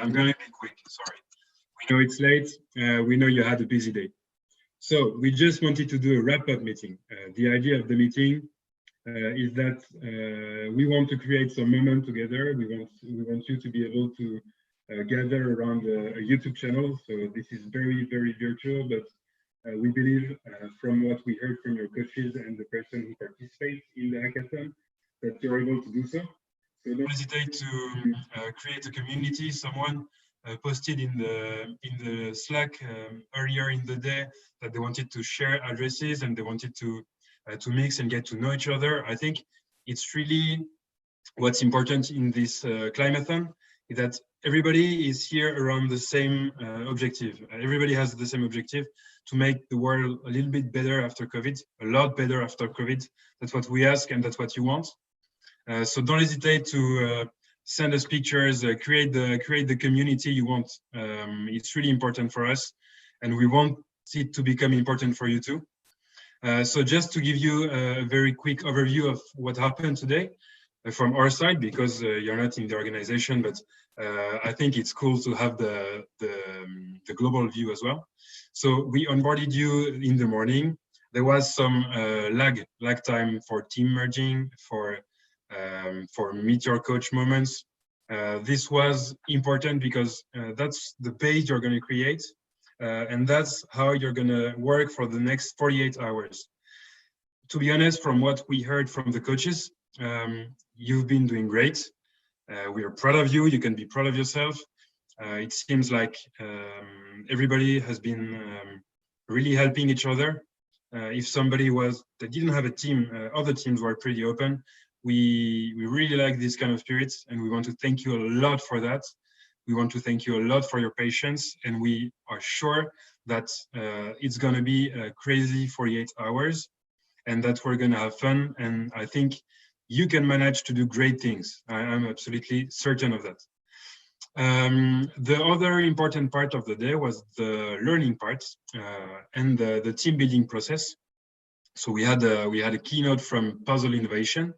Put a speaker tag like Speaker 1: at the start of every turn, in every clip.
Speaker 1: I'm going to be quick, sorry. We know it's late. We know you had a busy day. So we just wanted to do a wrap-up meeting. The idea of the meeting is that we want to create some moment together. We want you to be able to gather around a YouTube channel. So this is very, very virtual, but we believe from what we heard from your coaches and the person who participates in the hackathon that you're able to do so. So don't hesitate to create a community. Someone posted in the Slack earlier in the day that they wanted to share addresses and they wanted to mix and get to know each other. I think it's really what's important in this Climathon is that everybody is here around the same objective. Everybody has the same objective to make the world a little bit better after COVID, a lot better after COVID. That's what we ask and that's what you want. So don't hesitate to send us pictures, create the community you want. It's really important for us and we want it to become important for you too. So just to give you a very quick overview of what happened today from our side, because you're not in the organization, but I think it's cool to have the global view as well. So we onboarded you in the morning. There was some lag time for team merging, for meet your coach moments. This was important because that's the base you're going to create. And that's how you're going to work for the next 48 hours. To be honest, from what we heard from the coaches, you've been doing great. We are proud of you. You can be proud of yourself. It seems like everybody has been really helping each other. If somebody that didn't have a team, other teams were pretty open. We really like this kind of spirit and we want to thank you a lot for that. We want to thank you a lot for your patience and we are sure that it's going to be a crazy 48 hours and that we're going to have fun. And I think you can manage to do great things. I'm absolutely certain of that. The other important part of the day was the learning part and the team building process. So we had a keynote from Puzzle Innovation,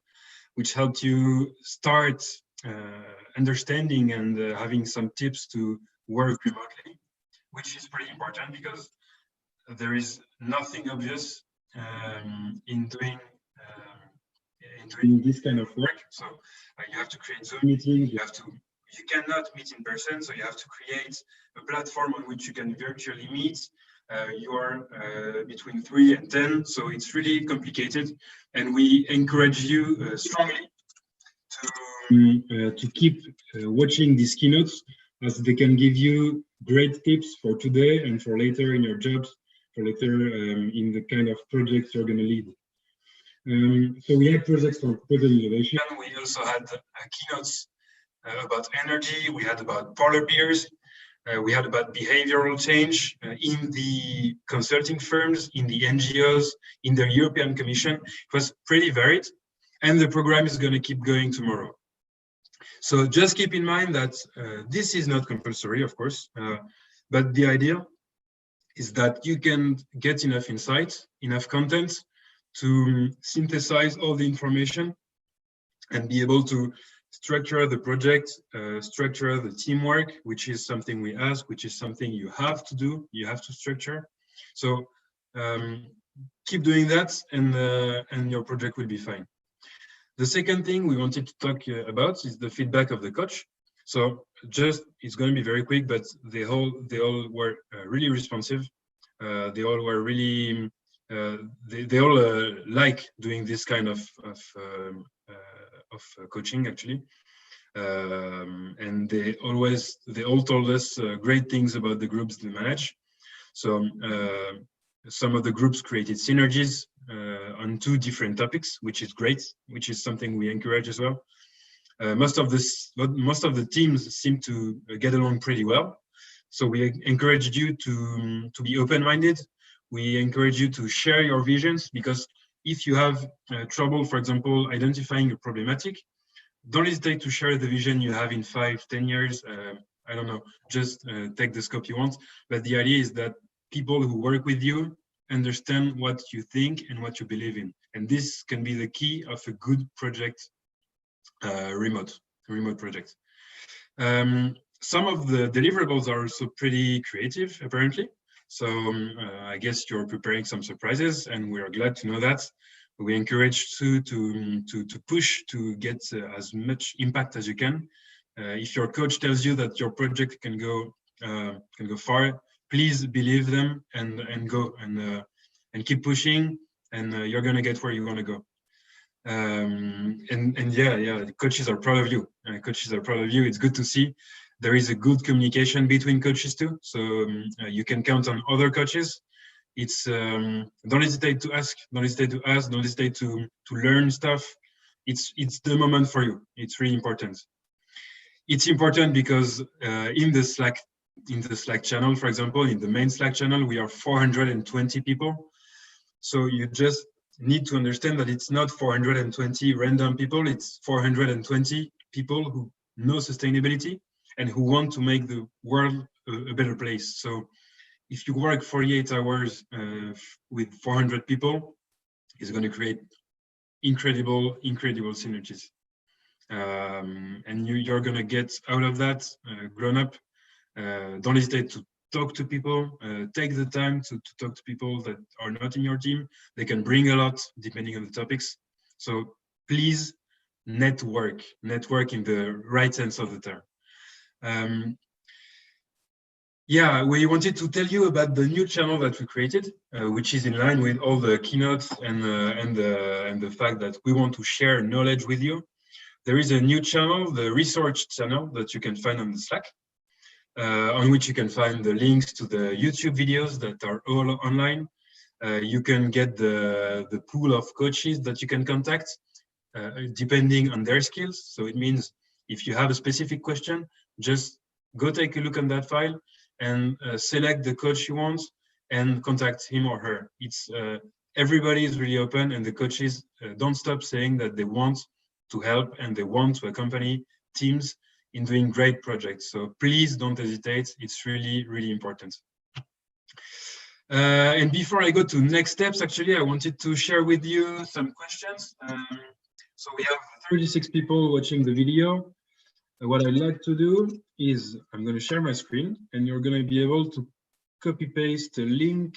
Speaker 1: which helped you start understanding and having some tips to work remotely, which is pretty important because there is nothing obvious in doing this kind of work. So you have to create Zoom meetings. You cannot meet in person, so you have to create a platform on which you can virtually meet. You are between 3 and 10, so it's really complicated, and we encourage you strongly to keep watching these keynotes as they can give you great tips for today and for later in your jobs, for later in the kind of projects you're going to lead. So we had projects for Puzzle Innovation. We also had keynotes about energy. We had about polar bears. We had about behavioral change in the consulting firms, in the NGOs, in the European Commission. It was pretty varied. And the program is going to keep going tomorrow. So just keep in mind that this is not compulsory, of course, but the idea is that you can get enough insight, enough content to synthesize all the information and be able to structure the project, structure the teamwork, which is something we ask, which is something you have to do, you have to structure. So keep doing that and your project will be fine. The second thing we wanted to talk about is the feedback of the coach. So it's going to be very quick, but they all were really responsive. They all were really, they all like doing this kind of coaching actually. And they all told us great things about the groups they manage. So some of the groups created synergies on 2 different topics, which is great, which is something we encourage as well. Most of the teams seem to get along pretty well. So we encourage you to be open-minded. We encourage you to share your visions, because if you have trouble, for example, identifying a problematic, don't hesitate to share the vision you have in 5-10 years. I don't know, just take the scope you want. But the idea is that people who work with you understand what you think and what you believe in. And this can be the key of a good project, remote project. some of the deliverables are also pretty creative, apparently. So I guess you're preparing some surprises, and we are glad to know that. We encourage you to push to get as much impact as you can. If your coach tells you that your project can go far, please believe them and go and keep pushing, and you're gonna get where you want to go. And yeah, the coaches are proud of you. Coaches are proud of you. It's good to see. There is a good communication between coaches too, so you can count on other coaches. It's don't hesitate to ask, don't hesitate to ask, don't hesitate to learn stuff. It's the moment for you. It's really important. It's important because in the Slack channel, for example, in the main Slack channel, we are 420 people. So you just need to understand that it's not 420 random people, it's 420 people who know sustainability and who want to make the world a better place. So if you work 48 hours with 400 people, it's going to create incredible synergies. And you're going to get out of that grown up. Don't hesitate to talk to people, take the time to talk to people that are not in your team. They can bring a lot depending on the topics. So please network in the right sense of the term. Yeah, we wanted to tell you about the new channel that we created, which is in line with all the keynotes and the fact that we want to share knowledge with you. There is a new channel, the research channel, that you can find on the Slack, on which you can find the links to the YouTube videos that are all online. You can get the pool of coaches that you can contact, depending on their skills. So it means if you have a specific question, just go take a look on that file and select the coach you want and contact him or her. It's everybody is really open, and the coaches don't stop saying that they want to help and they want to accompany teams in doing great projects. So please don't hesitate. It's really important. And before I go to next steps, actually, I wanted to share with you some questions. So we have 36 people watching the video. What I'd like to do is I'm going to share my screen, and you're going to be able to copy paste a link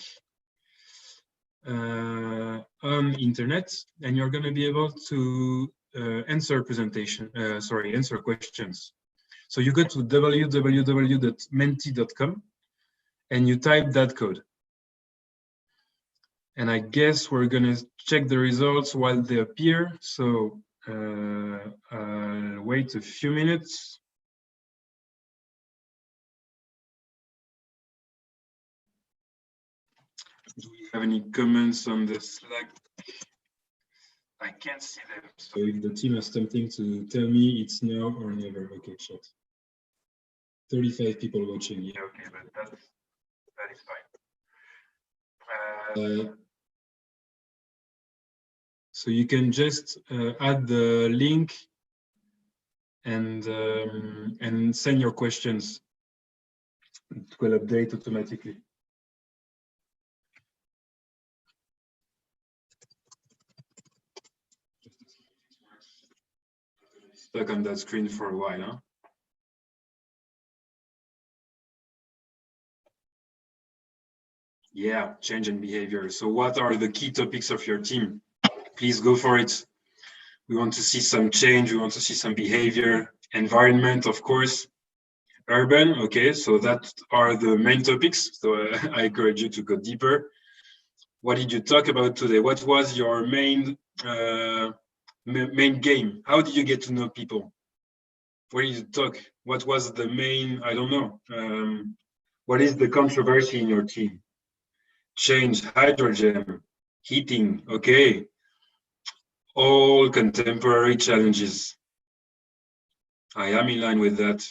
Speaker 1: on internet, and you're going to be able to answer questions. So you go to www.menti.com and you type that code. And I guess we're going to check the results while they appear. So I'll wait a few minutes. Do we have any comments on the Slack? I can't see them. So if the team has something to tell me, it's now or never. Okay, chat. 35 people watching. Yeah, okay, but that is fine. So you can just add the link and send your questions. It will update automatically. Stuck on that screen for a while, huh? Yeah, change in behavior. So what are the key topics of your team? Please go for it. We want to see some change. We want to see some behavior. Environment, of course. Urban, okay, so that are the main topics. So I encourage you to go deeper. What did you talk about today? What was your main game? How did you get to know people? Where did you talk? What was the main, I don't know. What is the controversy in your team? Change, hydrogen, heating, okay. All contemporary challenges. I am in line with that.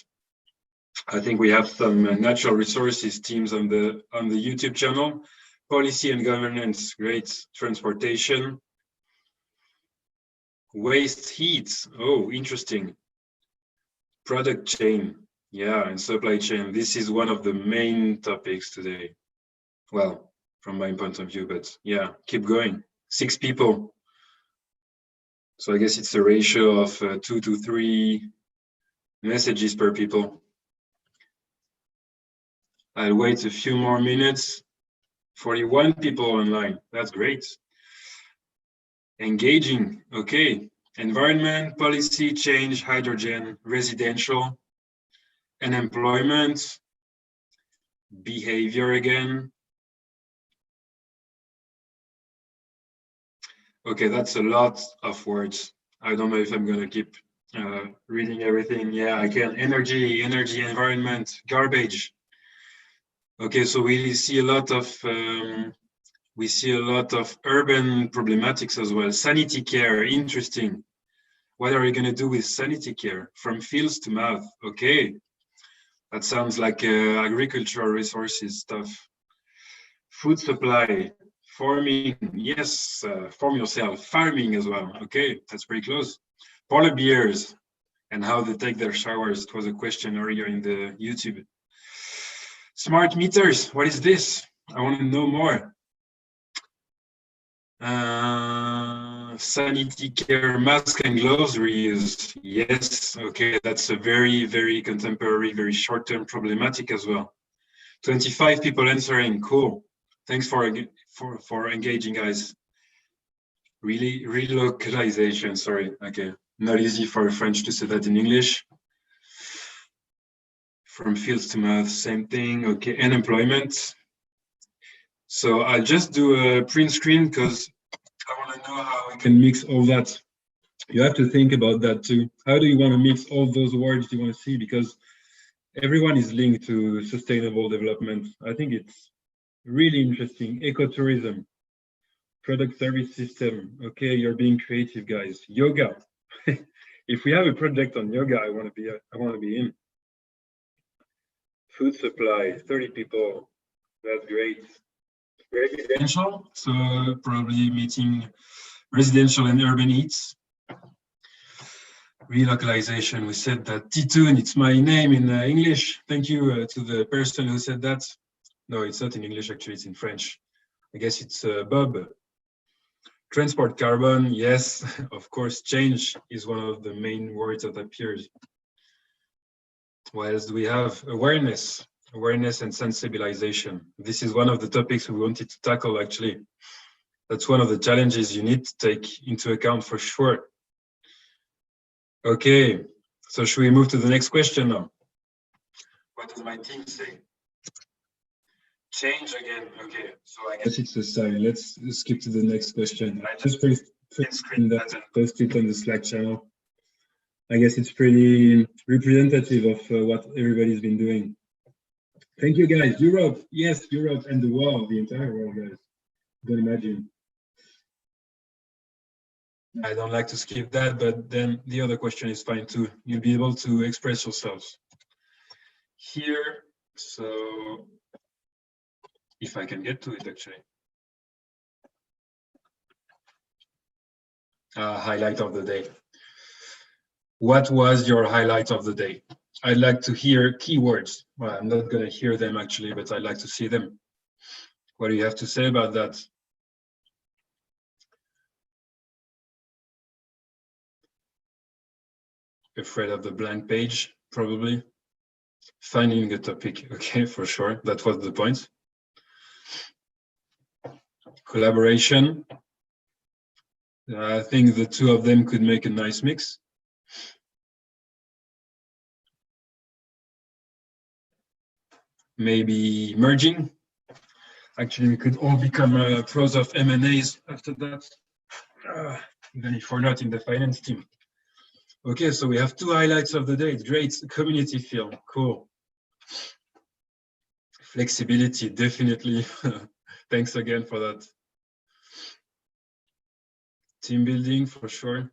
Speaker 1: I think we have some natural resources teams on the YouTube channel. Policy and governance, great. Transportation. Waste heat, oh, interesting. Product chain, yeah, and supply chain. This is one of the main topics today. Well, from my point of view, but yeah, keep going. 6 people. So I guess it's a ratio of 2 to 3 messages per people. I'll wait a few more minutes. 41 people online. That's great. Engaging. Okay. Environment, policy, change, hydrogen, residential, unemployment, behavior again. Okay, that's a lot of words. I don't know if I'm going to keep reading everything. Yeah, I can. Energy, environment, garbage. Okay, so we see a lot of urban problematics as well. Sanity care, interesting. What are you going to do with sanity care? From fields to mouth. Okay, that sounds like agricultural resources stuff. Food supply, farming, yes, farm yourself. Farming as well. Okay, that's pretty close. Polar bears and how they take their showers. It was a question earlier in the YouTube. Smart meters, what is this? I want to know more. Sanity care, mask and gloves reuse. Yes, okay, that's a very, very contemporary, very short-term problematic as well. 25 people answering, cool. Thanks for engaging, guys. Really, relocalization, sorry, okay. Not easy for French to say that in English. From fields to mouth, same thing, okay, unemployment. So I'll just do a print screen because I want to know how we can mix all that. You have to think about that too. How do you want to mix all those words you want to see? Because everyone is linked to sustainable development. I think it's really interesting. Ecotourism, product service system. Okay, you're being creative, guys. Yoga. If we have a project on yoga, I want to be in. Food supply, 30 people. That's great. Residential, so probably meeting residential and urban needs. Relocalization, we said that. Titoon, it's my name in English. Thank you to the person who said that. No, it's not in English, actually, it's in French. I guess it's Bob. Transport carbon, yes, of course, change is one of the main words that appears. What else do we have? Awareness and sensibilization. This is one of the topics we wanted to tackle, actually. That's one of the challenges you need to take into account for sure. Okay, so should we move to the next question now? What does my team say? Change again. Okay, so I guess it's a sign. Let's skip to the next question. I just screen that and post it on the Slack channel. I guess it's pretty representative of what everybody's been doing. Thank you, guys. Europe, yes, Europe and the world, the entire world, guys. You can imagine. I don't like to skip that, but then the other question is fine too. You'll be able to express yourselves here. So if I can get to it, actually. Highlight of the day. What was your highlight of the day? I'd like to hear keywords. Well, I'm not going to hear them actually, but I'd like to see them. What do you have to say about that? Afraid of the blank page, probably. Finding a topic, okay, for sure. That was the point. Collaboration. I think the two of them could make a nice mix. Maybe merging. Actually, we could all become pros of M&As after that, even if we're not in the finance team. Okay, so we have two highlights of the day. Great, community feel, cool. Flexibility, definitely. Thanks again for that. Team building, for sure.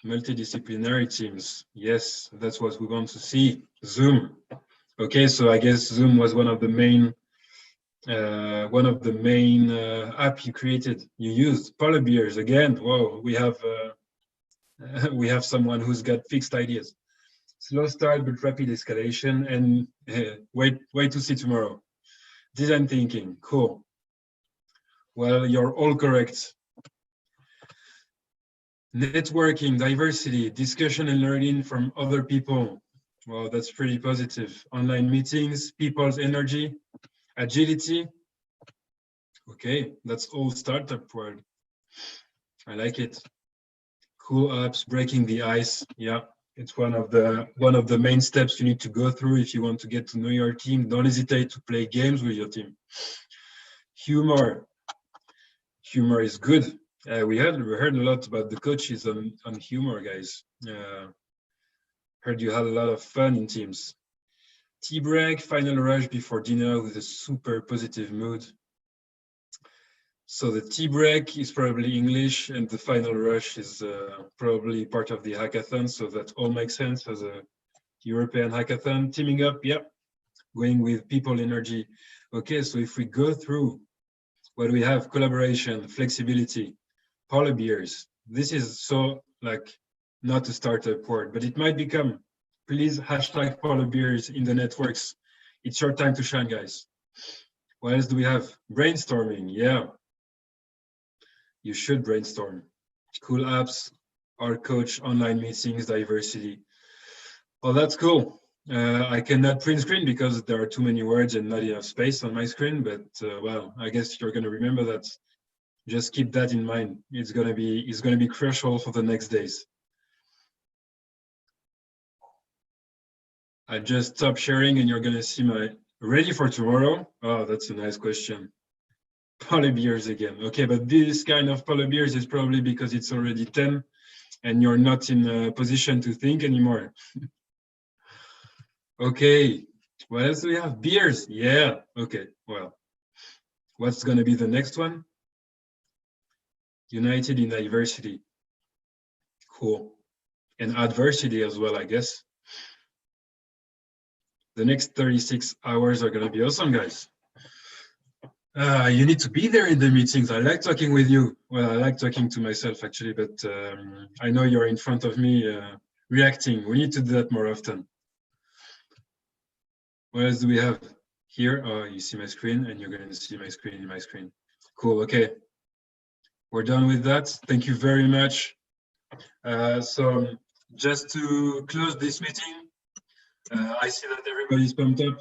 Speaker 1: Multidisciplinary teams, yes, that's what we want to see. Zoom. Okay, so I guess Zoom was one of the main app you created. You used polar bears again. Whoa, we have someone who's got fixed ideas. Slow start but rapid escalation, and wait to see tomorrow. Design thinking, cool. Well, you're all correct. Networking, diversity, discussion and learning from other people. Well, that's pretty positive. Online meetings, people's energy, agility. Okay, that's all startup word. I like it. Cool apps, breaking the ice. Yeah, it's one of the main steps you need to go through if you want to get to know your team. Don't hesitate to play games with your team. Humor. Humor is good. We heard a lot about the coaches on humor, guys. Heard you had a lot of fun in teams. Tea break, final rush before dinner with a super positive mood. So the tea break is probably English, and the final rush is probably part of the hackathon. So that all makes sense as a European hackathon. Teaming up, yep. Going with people energy. Okay, so if we go through what we have, collaboration, flexibility, polar beers. This is so like not a startup word, but it might become. Please hashtag polar beers in the networks. It's your time to shine, guys. What else do we have? Brainstorming, yeah. You should brainstorm. Cool apps, our coach, online meetings, diversity. Oh, that's cool. I cannot print screen because there are too many words and not enough space on my screen, but well, I guess you're gonna remember that. Just keep that in mind. It's gonna be crucial for the next days. I just stopped sharing and you're gonna see my ready for tomorrow. Oh, that's a nice question. Polar beers again. Okay, but this kind of polar beers is probably because it's already 10 and you're not in a position to think anymore. Okay, what else do we have? Beers. Yeah, okay, well, what's gonna be the next one? United in diversity. Cool. And adversity as well, I guess. The next 36 hours are gonna be awesome, guys. You need to be there in the meetings. I like talking with you. Well, I like talking to myself actually, but I know you're in front of me reacting. We need to do that more often. What else do we have here? Oh, you see my screen and you're going to see my screen in my screen. Cool, okay. We're done with that. Thank you very much. So just to close this meeting, I see that everybody's pumped up.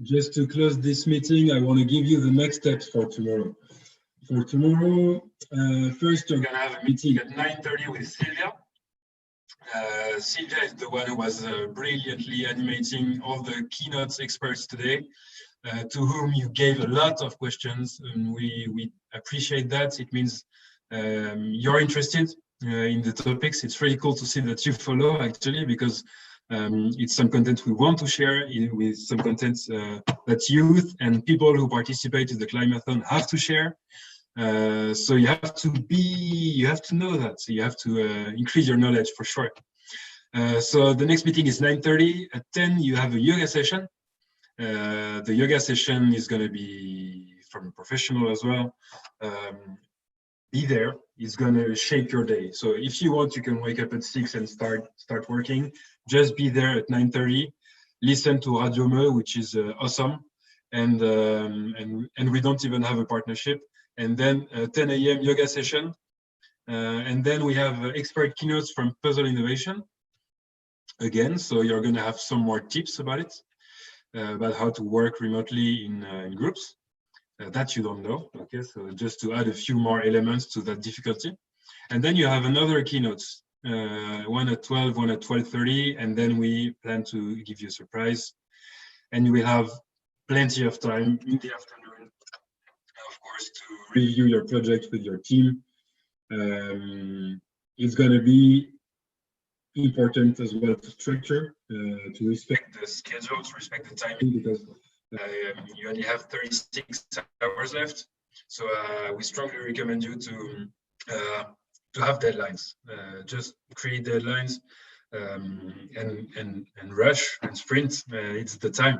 Speaker 1: Just to close this meeting, I want to give you the next steps for tomorrow. For tomorrow, first you're going to have a meeting at 9:30 with Sylvia. Sylvia is the one who was brilliantly animating all the keynote experts today, to whom you gave a lot of questions, and we appreciate that. It means you're interested in the topics. It's really cool to see that you follow, actually, because it's some content we want to share with some content that youth and people who participate in the Climathon have to share. So you have to know that. So you have to increase your knowledge for sure. So the next meeting is 9:30. At 10, you have a yoga session. The yoga session is going to be from a professional as well. Be there. It's going to shape your day. So if you want, you can wake up at 6 and start working. Just be there at 9:30. Listen to Radio Me, which is awesome, and we don't even have a partnership. And then 10 a.m. yoga session. And then we have expert keynotes from Puzzle Innovation. Again, so you're going to have some more tips about it, about how to work remotely in groups that you don't know. Okay, so just to add a few more elements to that difficulty. And then you have another keynotes, one at 12, one at 12:30, and then we plan to give you a surprise. And you will have plenty of time in the afternoon, of course, to review your project with your team. It's going to be important as well to structure, to respect the schedule, to respect the timing, because you only have 36 hours left. So we strongly recommend you to have deadlines. Just create deadlines and rush and sprint. It's the time.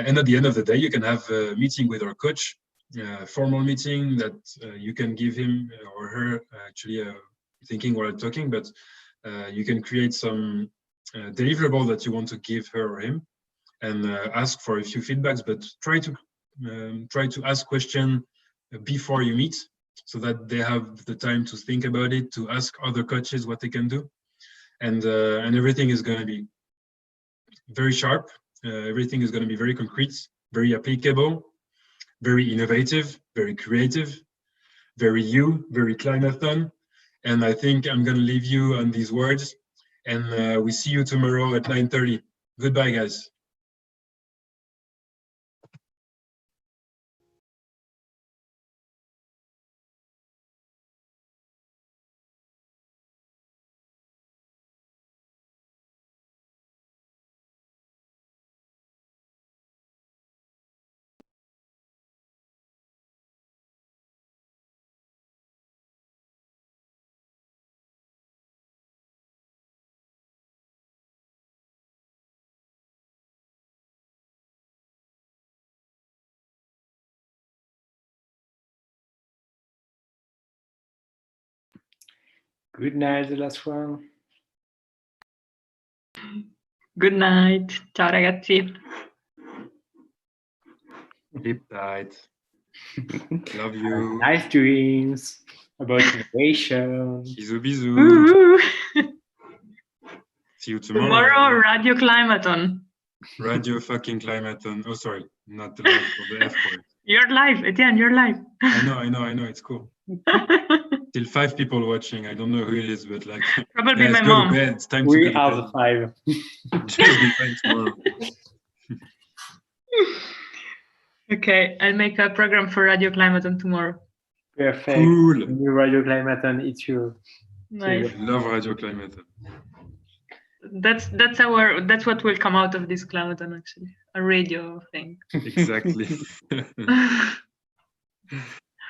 Speaker 1: And at the end of the day, you can have a meeting with our coach, formal meeting that you can give him or her, actually thinking while talking, but you can create some deliverable that you want to give her or him, and ask for a few feedbacks, but try to ask questions before you meet, so that they have the time to think about it, to ask other coaches what they can do. and everything is going to be very sharp. Everything is going to be very concrete, very applicable, very innovative, very creative, very very Climathon. And I think I'm going to leave you on these words. And we see you tomorrow at 9:30. Goodbye, guys.
Speaker 2: Good night, the last one.
Speaker 3: Good night. Ciao ragazzi.
Speaker 1: Sleep tight. Love you.
Speaker 2: Nice dreams about innovation.
Speaker 1: Bisous, bisous.
Speaker 3: Woo!
Speaker 1: See you tomorrow.
Speaker 3: Tomorrow, Radio Climathon.
Speaker 1: Radio fucking Climathon. Oh, sorry, not the live for the F word.
Speaker 3: You're live, Etienne, you're live.
Speaker 1: I know, it's cool. Still 5 people watching. I don't know who it is, but like,
Speaker 3: Probably
Speaker 1: guys,
Speaker 3: my
Speaker 1: go
Speaker 3: mom.
Speaker 1: to bed. It's time
Speaker 2: We
Speaker 1: to go
Speaker 2: are
Speaker 1: to
Speaker 2: the
Speaker 1: bed.
Speaker 2: 5.
Speaker 1: Just be fine tomorrow.
Speaker 3: Okay, I'll make a program for Radio Climathon tomorrow.
Speaker 2: Perfect.
Speaker 1: Cool.
Speaker 2: New Radio Climathon, it's you.
Speaker 3: Nice.
Speaker 1: I love Radio Climathon.
Speaker 3: That's what will come out of this Climathon, actually. A radio thing.
Speaker 1: Exactly.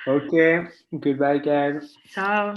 Speaker 2: Okay. Goodbye, guys.
Speaker 3: Ciao.